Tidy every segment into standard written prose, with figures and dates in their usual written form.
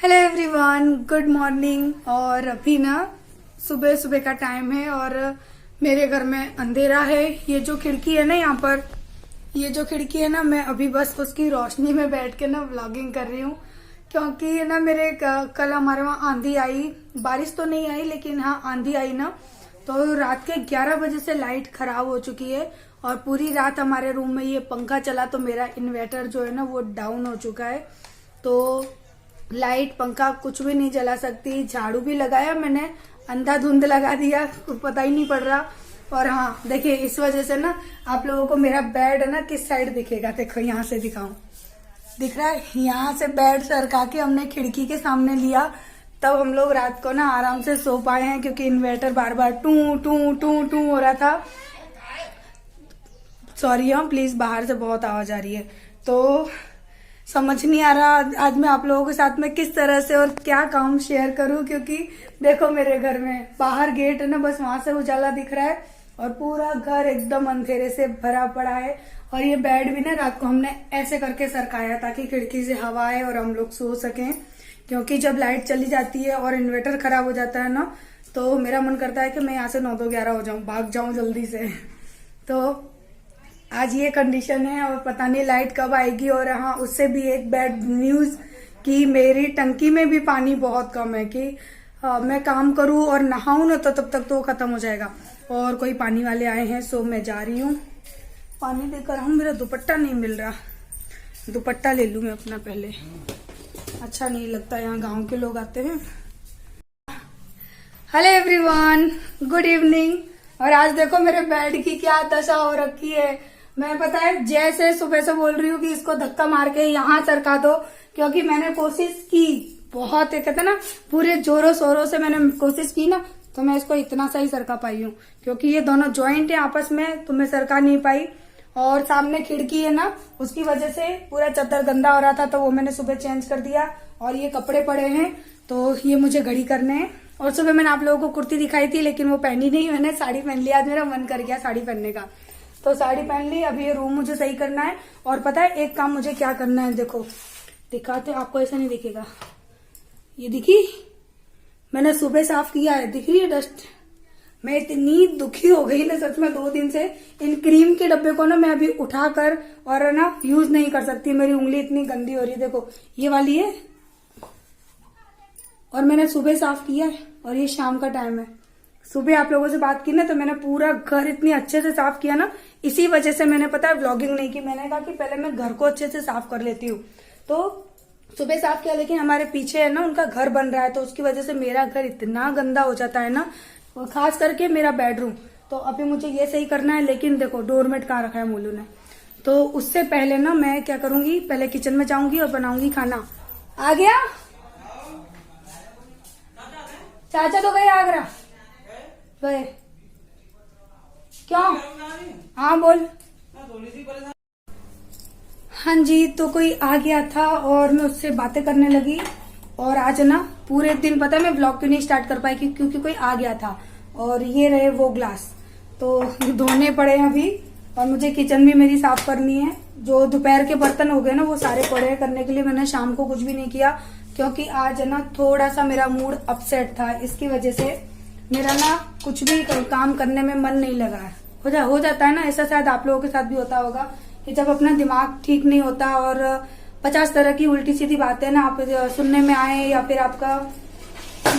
Hello everyone, good morning. और अभी ना सुबह सुबह का टाइम है और मेरे घर में अंधेरा है। ये जो खिड़की है ना, यहाँ पर ये जो खिड़की है ना, मैं अभी बस उसकी रोशनी में बैठ के ना व्लॉगिंग कर रही हूँ। क्योंकि ना मेरे कल हमारे वहाँ आंधी आई, बारिश तो नहीं आई लेकिन हाँ आंधी आई ना, तो रात के 11 बजे से लाइट खराब हो चुकी है और पूरी रात हमारे रूम में ये पंखा चला, तो मेरा इन्वर्टर जो है ना वो डाउन हो चुका है। तो लाइट पंखा कुछ भी नहीं जला सकती। झाड़ू भी लगाया मैंने, अंधाधुंध लगा दिया, पता ही नहीं पड़ रहा। और हाँ देखिए, इस वजह से ना आप लोगों को मेरा बेड है ना किस साइड दिखेगा, देखो यहाँ से दिखाऊं, दिख रहा है? यहाँ से बेड सरका के हमने खिड़की के सामने लिया, तब हम लोग रात को ना आराम से सो पाए हैं। क्योंकि इन्वर्टर बार बार टू टू टू टू हो रहा था। सॉरी हाँ, प्लीज, बाहर से बहुत आवाज आ रही है। तो समझ नहीं आ रहा आज मैं आप लोगों के साथ में किस तरह से और क्या काम शेयर करूं। क्योंकि देखो मेरे घर में बाहर गेट है ना, बस वहां से उजाला दिख रहा है और पूरा घर एकदम अंधेरे से भरा पड़ा है। और ये बेड भी ना रात को हमने ऐसे करके सरकाया ताकि खिड़की से हवा आए और हम लोग सो सकें। क्योंकि जब लाइट चली जाती है और इन्वर्टर खराब हो जाता है ना, तो मेरा मन करता है कि मैं यहाँ से 9-11 हो जाऊं, भाग जाऊं जल्दी से। तो आज ये कंडीशन है और पता नहीं लाइट कब आएगी। और हाँ, उससे भी एक बैड न्यूज कि मेरी टंकी में भी पानी बहुत कम है कि मैं काम करूं और नहाऊं ना, तो तब तक तो खत्म हो जाएगा। और कोई पानी वाले आए हैं, सो मैं जा रही हूँ पानी लेकर। हूँ, मेरा दुपट्टा नहीं मिल रहा, दुपट्टा ले लूं मैं अपना पहले, अच्छा नहीं लगता यहाँ गाँव के लोग आते हैं। Hello everyone, good evening. और आज देखो मेरे बेड की क्या दशा हो रखी है। मैं पता है जैसे सुबह से बोल रही हूँ कि इसको धक्का मार के यहाँ सरका दो, क्योंकि मैंने कोशिश की बहुत, कहते ना पूरे जोरों शोरों से मैंने कोशिश की ना, तो मैं इसको इतना सा ही सरका पाई हूँ। क्योंकि ये दोनों ज्वाइंट है आपस में, तो मैं सरका नहीं पाई। और सामने खिड़की है ना, उसकी वजह से पूरा चादर गंदा हो रहा था, तो वो मैंने सुबह चेंज कर दिया। और ये कपड़े पड़े हैं, तो ये मुझे घड़ी करने हैं। और सुबह मैंने आप लोगों को कुर्ती दिखाई थी लेकिन वो पहनी नहीं, मैंने साड़ी पहन लिया। आज मेरा मन कर गया साड़ी पहनने का, तो साड़ी पहन ली। अभी ये रूम मुझे सही करना है। और पता है एक काम मुझे क्या करना है, देखो दिखाते, आपको ऐसा नहीं दिखेगा, ये दिखी, मैंने सुबह साफ किया है, दिख रही है डस्ट। मैं इतनी दुखी हो गई ना सच में 2 दिन से। इन क्रीम के डब्बे को ना मैं अभी उठाकर और ना यूज नहीं कर सकती, मेरी उंगली इतनी गंदी हो रही है। देखो ये वाली है, और मैंने सुबह साफ किया है और ये शाम का टाइम है। सुबह आप लोगों से बात की ना, तो मैंने पूरा घर इतनी अच्छे से साफ किया ना, इसी वजह से मैंने पता है व्लॉगिंग नहीं की। मैंने कहा कि पहले मैं घर को अच्छे से साफ कर लेती हूँ, तो सुबह साफ किया। लेकिन हमारे पीछे है ना उनका घर बन रहा है, तो उसकी वजह से मेरा घर इतना गंदा हो जाता है ना, और खास करके मेरा बेडरूम। तो अभी मुझे ये सही करना है। लेकिन देखो डोरमेट कहाँ रखा है मोलू ने, तो उससे पहले ना मैं क्या करूंगी, पहले किचन में जाऊंगी और बनाऊंगी खाना। आ गया चाचा, तो गए आगरा गए, क्यों? हाँ बोल। हाँ जी, तो कोई आ गया था और मैं उससे बातें करने लगी। और आज ना पूरे दिन पता है मैं ब्लॉग क्यों नहीं स्टार्ट कर पाई, क्योंकि कोई आ गया था। और ये रहे वो ग्लास, तो धोने पड़े हैं अभी। और मुझे किचन भी मेरी साफ करनी है। जो दोपहर के बर्तन हो गए ना वो सारे पड़े हैं करने के लिए। मैंने शाम को कुछ भी नहीं किया, क्योंकि आज ना थोड़ा सा मेरा मूड अपसेट था, इसकी वजह से मेरा ना कुछ भी काम करने में मन नहीं लगा है। हो जाता है ना ऐसा, शायद आप लोगों के साथ भी होता होगा कि जब अपना दिमाग ठीक नहीं होता और 50 तरह की उल्टी सीधी बातें ना आप सुनने में आए, या फिर आपका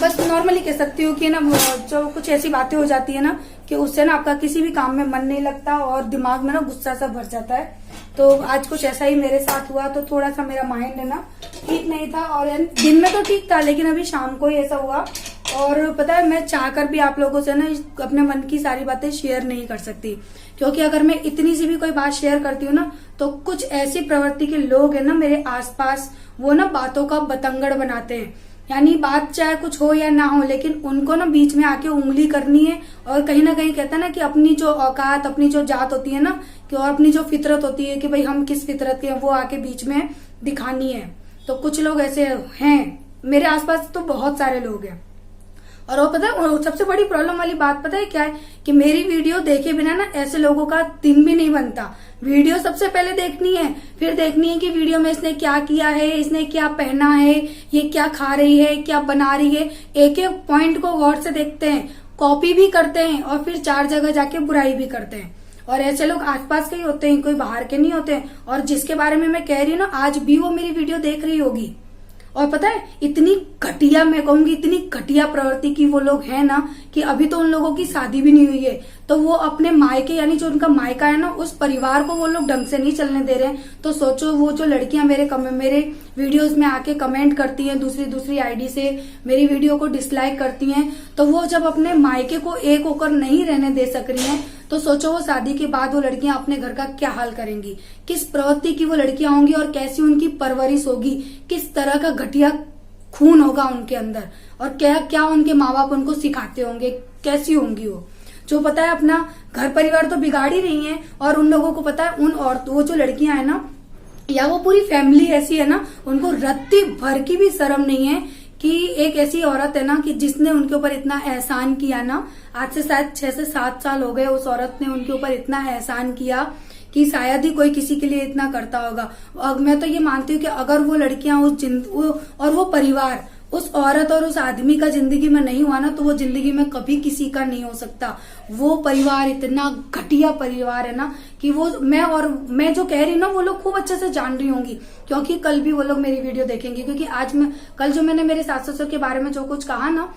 बस नॉर्मली कह सकती हूँ कि ना जो कुछ ऐसी बातें हो जाती है ना कि उससे ना आपका किसी भी काम में मन नहीं लगता और दिमाग में ना गुस्सा सा भर जाता है। तो आज कुछ ऐसा ही मेरे साथ हुआ, तो थोड़ा सा मेरा माइंड है ना ठीक नहीं था। और दिन में तो ठीक था, लेकिन अभी शाम को ही ऐसा हुआ। और पता है मैं चाहकर भी आप लोगों से ना अपने मन की सारी बातें शेयर नहीं कर सकती, क्योंकि अगर मैं इतनी सी भी कोई बात शेयर करती हूँ ना, तो कुछ ऐसी प्रवृत्ति के लोग हैं ना मेरे आसपास, वो ना बातों का बतंगड़ बनाते हैं। यानी बात चाहे कुछ हो या ना हो, लेकिन उनको ना बीच में आके उंगली करनी है। और कहीं ना कहीं कहता है ना कि अपनी जो औकात, अपनी जो जात होती है ना, कि और अपनी जो फितरत होती है कि भाई हम किस फितरत के हैं, वो आके बीच में दिखानी है। तो कुछ लोग ऐसे हैं मेरे आसपास, तो बहुत सारे लोग हैं। और वो पता है, और सबसे बड़ी प्रॉब्लम वाली बात पता है क्या है, कि मेरी वीडियो देखे बिना ना ऐसे लोगों का दिन भी नहीं बनता। वीडियो सबसे पहले देखनी है, फिर देखनी है कि वीडियो में इसने क्या किया है, इसने क्या पहना है, ये क्या खा रही है, क्या बना रही है, एक एक पॉइंट को गौर से देखते हैं, कॉपी भी करते हैं और फिर 4 जगह जाके बुराई भी करते हैं। और ऐसे लोग आसपास के ही होते हैं, कोई बाहर के नहीं होते हैं। और जिसके बारे में मैं कह रही हूँ ना, आज भी वो मेरी वीडियो देख रही होगी। और पता है, इतनी घटिया, मैं कहूंगी इतनी घटिया प्रवृत्ति की वो लोग हैं ना, कि अभी तो उन लोगों की शादी भी नहीं हुई है, तो वो अपने मायके, यानी जो उनका मायका है ना, उस परिवार को वो लोग ढंग से नहीं चलने दे रहे हैं। तो सोचो, वो जो लड़कियां मेरे वीडियोस में आके कमेंट करती हैं, दूसरी आईडी से मेरी वीडियो को डिसलाइक करती हैं, तो वो जब अपने मायके को एक होकर नहीं रहने दे सक रही हैं, तो सोचो वो शादी के बाद वो लड़कियां अपने घर का क्या हाल करेंगी, किस प्रवृत्ति की वो लड़कियां होंगी और कैसी उनकी परवरिश होगी, किस तरह का घटिया खून होगा उनके अंदर, और क्या क्या उनके माँ बाप उनको सिखाते होंगे, कैसी होंगी वो, जो पता है अपना घर परिवार तो बिगाड़ ही रही है। और उन लोगों को पता है, उन औरतों, वो जो लड़कियां है ना, या वो पूरी फैमिली ऐसी है ना, उनको रत्ती भर की भी शर्म नहीं है कि एक ऐसी औरत है ना, कि जिसने उनके ऊपर इतना एहसान किया ना, आज से शायद 6 से 7 साल हो गए उस औरत ने उनके ऊपर इतना एहसान किया कि शायद ही कोई किसी के लिए इतना करता होगा। और मैं तो ये मानती हूँ कि अगर वो लड़कियां और वो परिवार उस औरत और उस आदमी का जिंदगी में नहीं हुआ ना, तो वो जिंदगी में कभी किसी का नहीं हो सकता। वो परिवार इतना घटिया परिवार है ना, कि वो मैं जो कह रही हूँ ना, वो लोग खूब अच्छे से जान रही होंगी, क्योंकि कल भी वो लोग मेरी वीडियो देखेंगे। क्योंकि कल जो मैंने मेरे सास ससुर के बारे में जो कुछ कहा ना,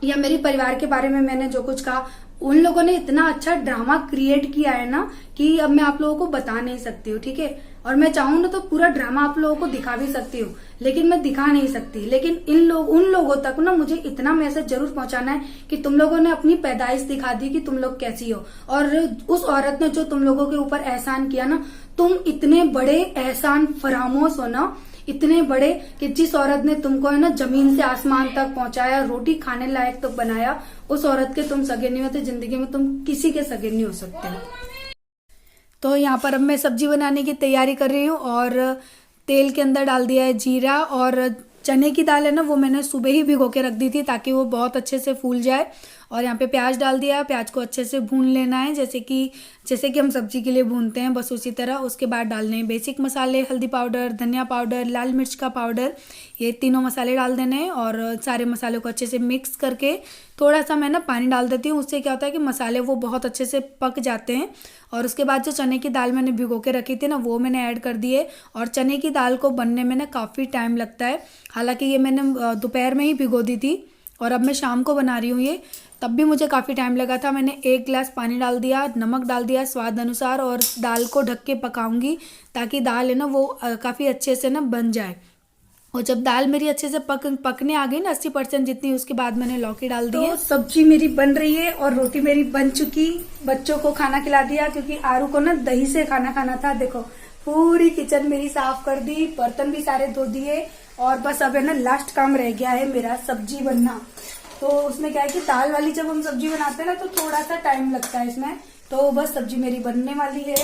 या मेरे परिवार के बारे में मैंने जो कुछ कहा, उन लोगों ने इतना अच्छा ड्रामा क्रिएट किया है ना, कि अब मैं आप लोगों को बता नहीं सकती हूँ, ठीक है। और मैं चाहूँ ना तो पूरा ड्रामा आप लोगों को दिखा भी सकती हूँ, लेकिन मैं दिखा नहीं सकती। लेकिन उन लोगों तक ना मुझे इतना मैसेज जरूर पहुंचाना है कि तुम लोगों ने अपनी पैदाइश दिखा दी कि तुम लोग कैसी हो। और उस औरत ने जो तुम लोगों के ऊपर एहसान किया ना, तुम इतने बड़े एहसान फरामोश हो ना, इतने बड़े, कि जिस औरत ने तुमको है ना जमीन से आसमान तक पहुंचाया, रोटी खाने लायक तक बनाया, उस औरत के तुम सगे नहीं होते। जिंदगी में तुम किसी के सगे नहीं हो सकते। तो यहाँ पर अब मैं सब्जी बनाने की तैयारी कर रही हूँ, और तेल के अंदर डाल दिया है जीरा, और चने की दाल है ना, वो मैंने सुबह ही भिगो के रख दी थी ताकि वो बहुत अच्छे से फूल जाए। और यहाँ पे प्याज डाल दिया, प्याज को अच्छे से भून लेना है, जैसे कि हम सब्जी के लिए भूनते हैं, बस उसी तरह। उसके बाद डालने हैं बेसिक मसाले, हल्दी पाउडर, धनिया पाउडर, लाल मिर्च का पाउडर, ये तीनों मसाले डाल देने हैं। और सारे मसालों को अच्छे से मिक्स करके थोड़ा सा मैं ना पानी डाल देती हूँ, उससे क्या होता है कि मसाले वो बहुत अच्छे से पक जाते हैं। और उसके बाद जो चने की दाल मैंने भिगो के रखी थी ना, वो मैंने ऐड कर दिए। और चने की दाल को बनने में ना काफ़ी टाइम लगता है, हालांकि ये मैंने दोपहर में ही भिगो दी थी, और अब मैं शाम को बना रही हूँ ये, तब भी मुझे काफ़ी टाइम लगा था। मैंने 1 गिलास पानी डाल दिया, नमक डाल दिया स्वाद अनुसार, और दाल को ढक के पकाऊंगी ताकि दाल है ना वो काफ़ी अच्छे से ना बन जाए। और जब दाल मेरी अच्छे से पकने आ गई ना 80% जितनी, उसके बाद मैंने लौकी डाल दी है। तो सब्जी मेरी बन रही है और रोटी मेरी बन चुकी। बच्चों को खाना खिला दिया, क्योंकि आरू को ना दही से खाना खाना था। देखो पूरी किचन मेरी साफ कर दी, बर्तन भी सारे धो दिए, और बस अब है ना लास्ट काम रह गया है मेरा, सब्जी बनना। तो उसमें क्या है कि दाल वाली जब हम सब्जी बनाते हैं ना, तो थोड़ा सा टाइम लगता है इसमें। तो बस सब्जी मेरी बनने वाली है,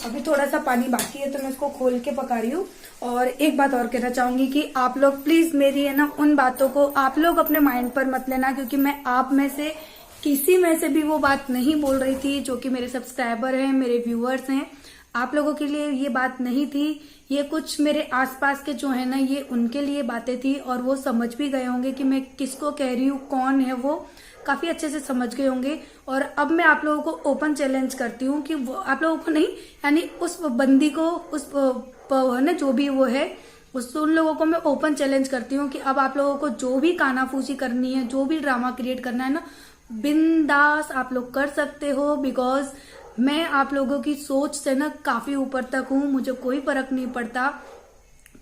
अभी थोड़ा सा पानी बाकी है, तो मैं इसको खोल के पका रही हूँ। और एक बात और कहना चाहूंगी कि आप लोग प्लीज मेरी है ना उन बातों को आप लोग अपने माइंड पर मत लेना, क्योंकि मैं आप में से किसी में से भी वो बात नहीं बोल रही थी जो कि मेरे सब्सक्राइबर हैं, मेरे व्यूअर्स हैं। आप लोगों के लिए ये बात नहीं थी, ये कुछ मेरे आसपास के जो है ना, ये उनके लिए बातें थी। और वो समझ भी गए होंगे कि मैं किसको कह रही हूँ, कौन है वो, काफी अच्छे से समझ गए होंगे। और अब मैं आप लोगों को ओपन चैलेंज करती हूँ कि वो आप लोगों को नहीं, यानी उस बंदी को, उस ना जो भी वो है, उन लोगों को मैं ओपन चैलेंज करती हूँ कि अब आप लोगों को जो भी कानाफूसी करनी है, जो भी ड्रामा क्रिएट करना है ना, बिंदास आप लोग कर सकते हो। बिकॉज मैं आप लोगों की सोच से ना काफी ऊपर तक हूँ। मुझे कोई फर्क नहीं पड़ता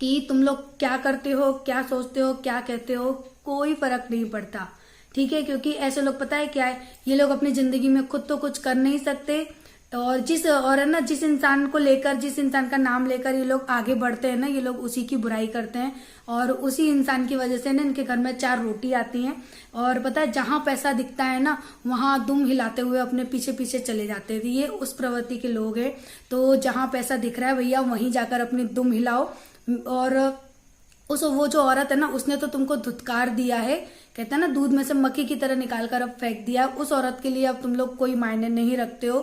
कि तुम लोग क्या करते हो, क्या सोचते हो, क्या कहते हो, कोई फर्क नहीं पड़ता, ठीक है। क्योंकि ऐसे लोग पता है क्या है, ये लोग अपनी जिंदगी में खुद तो कुछ कर नहीं सकते, और जिस इंसान को लेकर, जिस इंसान का नाम लेकर ये लोग आगे बढ़ते हैं ना, ये लोग उसी की बुराई करते हैं। और उसी इंसान की वजह से ना इनके घर में 4 रोटी आती हैं। और पता है जहां पैसा दिखता है ना, वहां दुम हिलाते हुए अपने पीछे पीछे चले जाते थे। ये उस प्रवृत्ति के लोग हैं। तो जहां पैसा दिख रहा है भैया, वहीं जाकर अपनी दुम हिलाओ। और वो जो औरत है ना, उसने तो तुमको धुतकार दिया है, कहते हैं ना दूध में से मक्खी की तरह निकाल कर अब फेंक दिया। उस औरत के लिए अब तुम लोग कोई मायने नहीं रखते हो,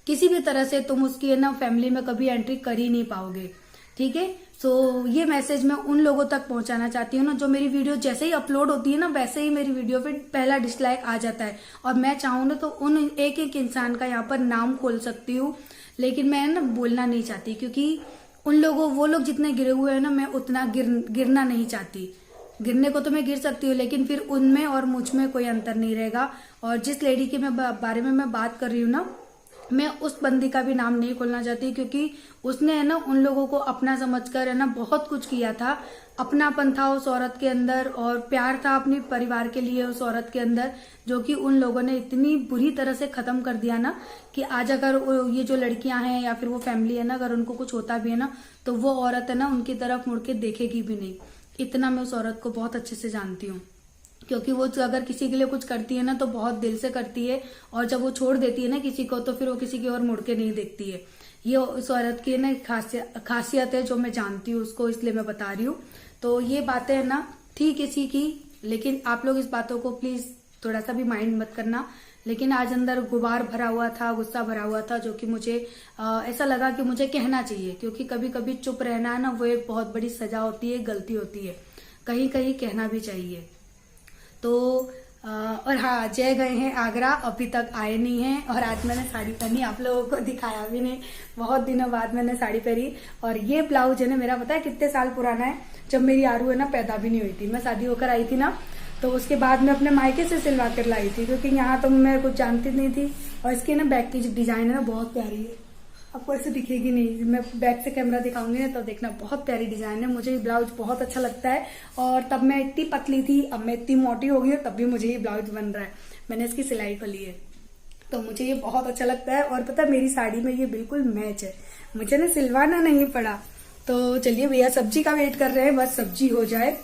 किसी भी तरह से तुम उसकी है ना फैमिली में कभी एंट्री कर ही नहीं पाओगे, ठीक है। सो ये मैसेज मैं उन लोगों तक पहुंचाना चाहती हूँ ना, जो मेरी वीडियो जैसे ही अपलोड होती है ना, वैसे ही मेरी वीडियो पे पहला डिसलाइक आ जाता है। और मैं चाहूँ ना तो उन एक एक इंसान का यहाँ पर नाम खोल सकती हूँ, लेकिन मैं ना बोलना नहीं चाहती, क्योंकि वो लोग जितने गिरे हुए हैं ना, मैं उतना गिरना नहीं चाहती। गिरने को तो मैं गिर सकती हूँ, लेकिन फिर उनमें और मुझ में कोई अंतर नहीं रहेगा। और जिस लेडी के बारे में मैं बात कर रही हूँ ना, मैं उस बंदी का भी नाम नहीं खोलना चाहती, क्योंकि उसने है ना उन लोगों को अपना समझकर है ना बहुत कुछ किया था। अपनापन था उस औरत के अंदर, और प्यार था अपने परिवार के लिए उस औरत के अंदर, जो कि उन लोगों ने इतनी बुरी तरह से खत्म कर दिया ना, कि आज अगर ये जो लड़कियां हैं या फिर वो फैमिली है ना, अगर उनको कुछ होता भी है ना, तो वो औरत है ना उनकी तरफ मुड़ के देखेगी भी नहीं। इतना मैं उस औरत को बहुत अच्छे से जानती हूँ, क्योंकि वो अगर किसी के लिए कुछ करती है ना तो बहुत दिल से करती है, और जब वो छोड़ देती है ना किसी को, तो फिर वो किसी की ओर मुड़ के नहीं देखती है। ये उस औरत की ना खासियत है, जो मैं जानती हूँ उसको, इसलिए मैं बता रही हूँ। तो ये बातें है ना थी किसी की, लेकिन आप लोग इस बातों को प्लीज थोड़ा सा भी माइंड मत करना। लेकिन आज अंदर गुबार भरा हुआ था, गुस्सा भरा हुआ था, जो कि मुझे ऐसा लगा कि मुझे कहना चाहिए, क्योंकि कभी कभी चुप रहना है ना, वो एक बहुत बड़ी सजा होती है, गलती होती है, कहीं कहीं कहना भी चाहिए। तो और हाँ, जय गए हैं आगरा, अभी तक आए नहीं हैं। और आज मैंने साड़ी पहनी, आप लोगों को दिखाया भी नहीं, बहुत दिनों बाद मैंने साड़ी पहनी। और ये ब्लाउज है ना मेरा, पता है कितने साल पुराना है, जब मेरी आरू है ना पैदा भी नहीं हुई थी। मैं शादी होकर आई थी ना, तो उसके बाद मैं अपने मायके से सिलवा कर लाई थी, क्योंकि यहाँ तो मैं कुछ जानती नहीं थी। और इसकी ना बैक की जो डिजाइन है ना बहुत प्यारी है, आपको ऐसे दिखेगी नहीं, मैं बैक से कैमरा दिखाऊंगी ना तो देखना, बहुत प्यारी डिजाइन है। मुझे ये ब्लाउज बहुत अच्छा लगता है, और तब मैं इतनी पतली थी, अब मैं इतनी मोटी हो गई हूँ, तब भी मुझे ये ब्लाउज बन रहा है। मैंने इसकी सिलाई को ली है, तो मुझे ये बहुत अच्छा लगता है। और पता है मेरी साड़ी में ये बिल्कुल मैच है, मुझे ना सिलवाना नहीं पड़ा। तो चलिए भैया, सब्जी का वेट कर रहे हैं, बस सब्जी हो जाए,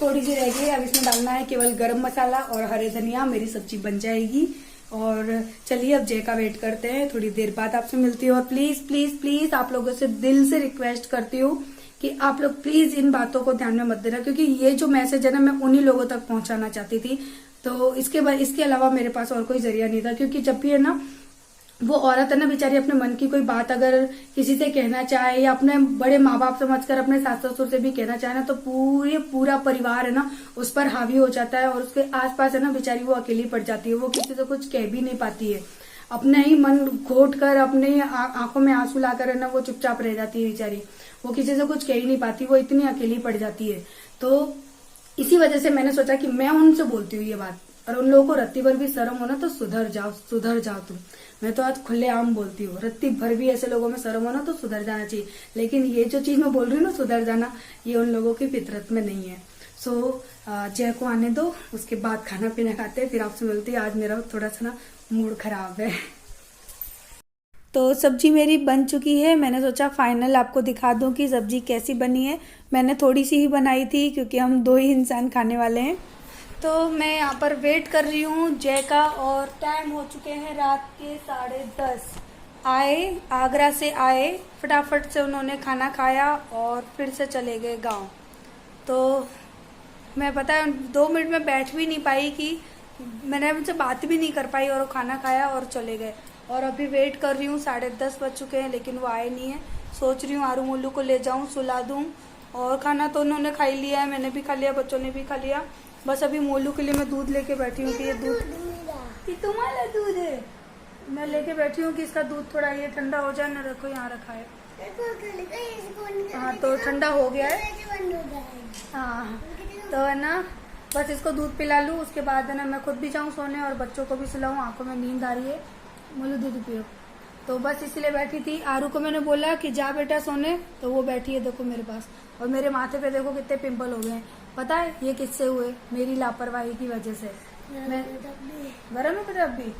थोड़ी सी रह गई। अब इसमें डालना है केवल गरम मसाला और हरे धनिया, मेरी सब्जी बन जाएगी। और चलिए अब जय का वेट करते हैं, थोड़ी देर बाद आपसे मिलती हूँ। और प्लीज प्लीज प्लीज आप लोगों से दिल से रिक्वेस्ट करती हूँ कि आप लोग प्लीज इन बातों को ध्यान में मत देना, क्योंकि ये जो मैसेज है ना, मैं उन्हीं लोगों तक पहुंचाना चाहती थी। तो इसके अलावा मेरे पास और कोई जरिया नहीं था, क्योंकि जब भी है ना वो औरत है ना बेचारी, अपने मन की कोई बात अगर किसी से कहना चाहे, या अपने बड़े माँ बाप समझकर अपने सास ससुर से भी कहना चाहे ना, तो पूरा परिवार है ना उस पर हावी हो जाता है, और उसके आसपास है ना बेचारी वो अकेली पड़ जाती है। वो किसी से कुछ कह भी नहीं पाती है, अपने ही मन घोट कर, अपने आंखों में आंसू लाकर है ना वो चुपचाप रह जाती है बेचारी, वो किसी से कुछ कह ही नहीं पाती, वो इतनी अकेली पड़ जाती है। तो इसी वजह से मैंने सोचा कि मैं उनसे बोलती हूँ ये बात, और उन लोगों को रत्ती भर भी शर्म हो ना तो सुधर जाओ तुम। मैं तो आज खुलेआम बोलती हूँ, रत्ती भर भी ऐसे लोगों में शर्म हो ना तो सुधर जाना चाहिए। लेकिन ये जो चीज मैं बोल रही हूँ ना, सुधर जाना, ये उन लोगों की फितरत में नहीं है। सो जय को आने दो, उसके बाद खाना पीना खाते हैं, फिर आपसे मिलती है। आज मेरा थोड़ा सा ना मूड खराब है। तो सब्जी मेरी बन चुकी है, मैंने सोचा फाइनल आपको दिखा दूं कि सब्जी कैसी बनी है। मैंने थोड़ी सी ही बनाई थी, क्योंकि हम 2 ही इंसान खाने वाले हैं। तो मैं यहाँ पर वेट कर रही हूँ जय का, और टाइम हो चुके हैं रात के 10:30। आए, आगरा से आए, फटाफट से उन्होंने खाना खाया और फिर से चले गए गांव। तो मैं पता है 2 मिनट में बैठ भी नहीं पाई, कि मैंने उनसे बात भी नहीं कर पाई, और खाना खाया और चले गए। और अभी वेट कर रही हूँ, 10:30 बज चुके हैं, लेकिन वो आए नहीं है। सोच रही हूँ आरू मोलू को ले जाऊँ, सुला दूँ। और खाना तो उन्होंने खा ही लिया है, मैंने भी खा लिया, बच्चों ने भी खा लिया। बस अभी मोलू के लिए मैं दूध लेके बैठी हूँ, कि ये दूध तुम्हारा दूध है, मैं लेके बैठी हूँ कि इसका दूध थोड़ा ये ठंडा हो जाए ना। रखो यहाँ रखा है, हाँ तो ठंडा हो गया है। हाँ तो है ना, बस इसको दूध पिला लूँ, उसके बाद है ना मैं खुद भी जाऊँ सोने और बच्चों को भी सुलाऊँ, आंखों में नींद आ रही है। मोलू दूध पियो। तो बस इसलिए बैठी थी। आरू को मैंने बोला कि जा बेटा सोने, तो वो बैठी है देखो मेरे पास। और मेरे माथे पे देखो कितने पिंपल हो गए हैं। पता है ये किससे हुए? मेरी लापरवाही की वजह से। मैं गरम है बेटा अभी,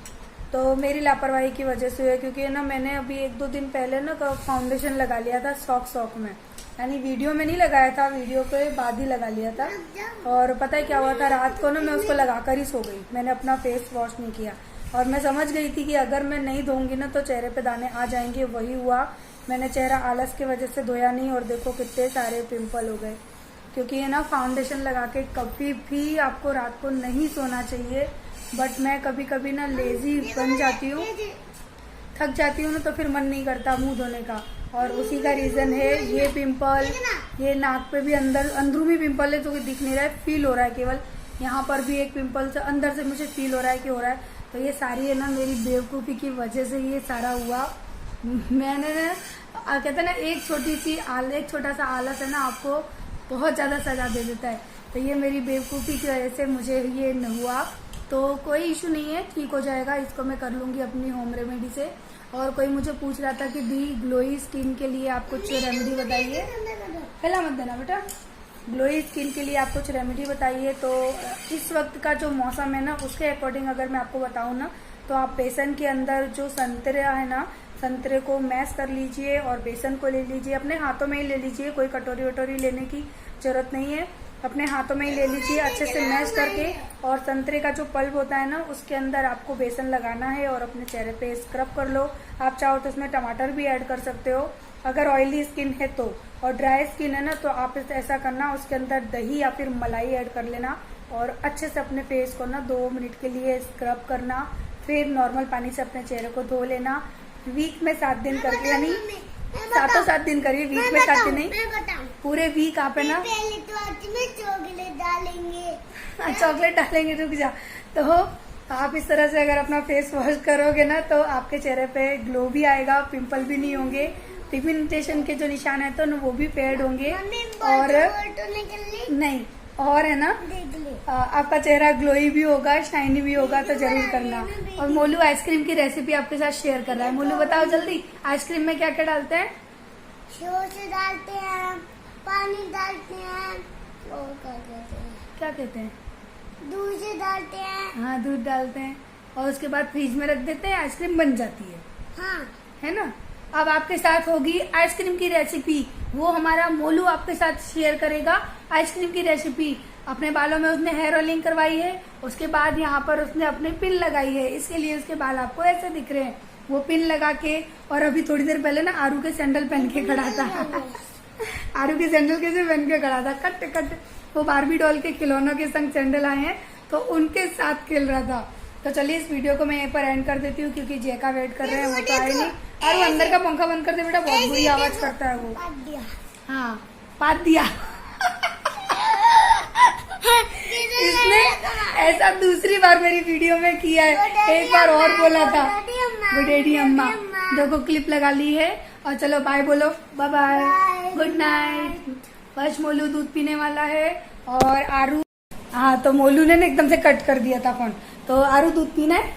तो मेरी लापरवाही की वजह से हुए, क्योंकि ना मैंने अभी 1-2 दिन पहले ना फाउंडेशन लगा लिया था शौक में, यानी वीडियो में नहीं लगाया था, वीडियो के बाद ही लगा लिया था। और पता है क्या हुआ था, रात को ना मैं उसको लगाकर ही सो गई, मैंने अपना फेस वॉश नहीं किया। और मैं समझ गई थी कि अगर मैं नहीं धोऊंगी ना तो चेहरे पे दाने आ जाएंगे। वही हुआ, मैंने चेहरा आलस की वजह से धोया नहीं और देखो कितने सारे पिंपल हो गए। क्योंकि ये ना फाउंडेशन लगा के कभी भी आपको रात को नहीं सोना चाहिए, बट मैं कभी कभी ना लेजी बन जाती हूँ, थक जाती हूँ ना, तो फिर मन नहीं करता मुंह धोने का, और उसी का रीजन है ये पिंपल। ये नाक पे भी अंदरूनी पिंपल है जो कि दिख नहीं रहा है, फील हो रहा है केवल। यहाँ पर भी एक पिंपल से अंदर से मुझे फील हो रहा है कि हो रहा है। तो ये सारी है ना मेरी बेवकूफ़ी की वजह से ये सारा हुआ। मैंने ना कहते ना एक छोटा सा आलस है ना आपको बहुत ज़्यादा सजा दे देता है। तो ये मेरी बेवकूफ़ी की वजह से मुझे ये न हुआ। तो कोई इशू नहीं है, ठीक हो जाएगा, इसको मैं कर लूँगी अपनी होम रेमेडी से। और कोई मुझे पूछ रहा था कि दी ग्लोई स्किन के लिए आप कुछ रेमेडी बताइए। पहला मत देना बेटा। ग्लोई स्किन के लिए आप कुछ रेमेडी बताइए। तो इस वक्त का जो मौसम है ना उसके अकॉर्डिंग अगर मैं आपको बताऊँ ना, तो आप बेसन के अंदर जो संतरा है ना, संतरे को मैश कर लीजिए और बेसन को ले लीजिए, अपने हाथों में ही ले लीजिए, कोई कटोरी वटोरी लेने की जरूरत नहीं है, अपने हाथों में ही ले लीजिए अच्छे से मैश करके। और संतरे का जो पल्प होता है ना उसके अंदर आपको बेसन लगाना है और अपने चेहरे पे स्क्रब कर लो। आप चाहो तो उसमें टमाटर भी ऐड कर सकते हो अगर ऑयली स्किन है तो। और ड्राई स्किन है ना तो आप ऐसा करना, उसके अंदर दही या फिर मलाई ऐड कर लेना और अच्छे से अपने फेस को ना 2 मिनट के लिए स्क्रब करना, फिर नॉर्मल पानी से अपने चेहरे को धो लेना। वीक में 7 दिन करके, यानी 7 दिन करिए, वीक में 7 दिन नहीं, पूरे वीक आप है ना पहले तो आज में चॉकलेट डालेंगे। चॉकलेट डालेंगे, रुक जा। तो आप इस तरह से अगर अपना फेस वॉश करोगे ना तो आपके चेहरे पे ग्लो भी आएगा, पिंपल भी नहीं होंगे, पिगमेंटेशन के जो निशान है तो वो भी फेड होंगे। और नहीं, और है ना आपका चेहरा ग्लोई भी होगा, शाइनी भी होगा। तो जरूर करना। और मोलू आइसक्रीम की रेसिपी आपके साथ शेयर कर रहा है। मोलू बताओ जल्दी, आइसक्रीम में क्या क्या डालते हैं? सॉस डालते हैं, पानी डालते हैं, और क्या कहते हैं? दूध डालते हैं। हाँ, दूध डालते हैं और उसके बाद फ्रिज में रख देते हैं, आइसक्रीम बन जाती है। हाँ, है ना। अब आपके साथ होगी आइसक्रीम की रेसिपी, वो हमारा मोलू आपके साथ शेयर करेगा आइसक्रीम की रेसिपी। अपने बालों में उसने हेयर ऑयलिंग करवाई है, उसके बाद यहाँ पर उसने अपने पिन लगाई है, इसके लिए उसके बाल आपको ऐसे दिख रहे हैं। वो पिन लगा के, और अभी थोड़ी देर पहले ना आरू के सैंडल पहन के खड़ा था। आरू के सैंडल कैसे पहन के खड़ा था, कट वो बारबी डॉल के खिलौनों के संग सैंडल आए हैं तो उनके साथ खेल रहा था। तो चलिए इस वीडियो को मैं यहीं पर एंड कर देती हूँ क्योंकि जय का वेट कर रहे हैं, वो तो आए नहीं। और वो अंदर का पंखा बंद कर दे बेटा, बहुत बुरी आवाज करता है वो। हाँ, पात दिया। इसने ऐसा दूसरी बार मेरी वीडियो में किया है, एक बार और बोला था गुडेडी अम्मा। देखो क्लिप लगा ली है। और चलो बाय बोलो, बाय बाय, गुड नाइट। बस मोलू दूध पीने वाला है और आरू, हाँ तो मोलू ने ना एकदम से कट कर दिया था फोन। तो आरू दूध पीना है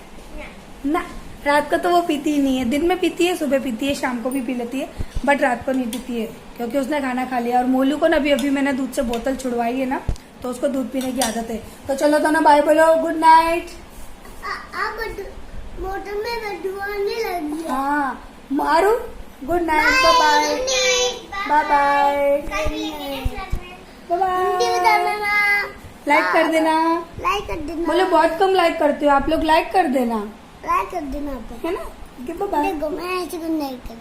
ना, रात को तो वो पीती ही नहीं है, दिन में पीती है, सुबह पीती है, शाम को भी पी लेती है, बट रात को नहीं पीती है क्योंकि उसने खाना खा लिया। और मोलू को ना अभी मैंने दूध से बोतल छुड़वाई है ना, तो उसको दूध पीने की आदत है। तो चलो दोनों बाय बोलो, गुड नाइट। मोटर में डुबाने लगी। हाँ आरू, good night, bye bye, bye bye. Like कर देना, लाइक कर देना। बोलो बहुत कम लाइक करते हो आप लोग, लाइक कर देना, लाइक कर देना, है ना। बाय। देखो मैं ऐसे नहीं कर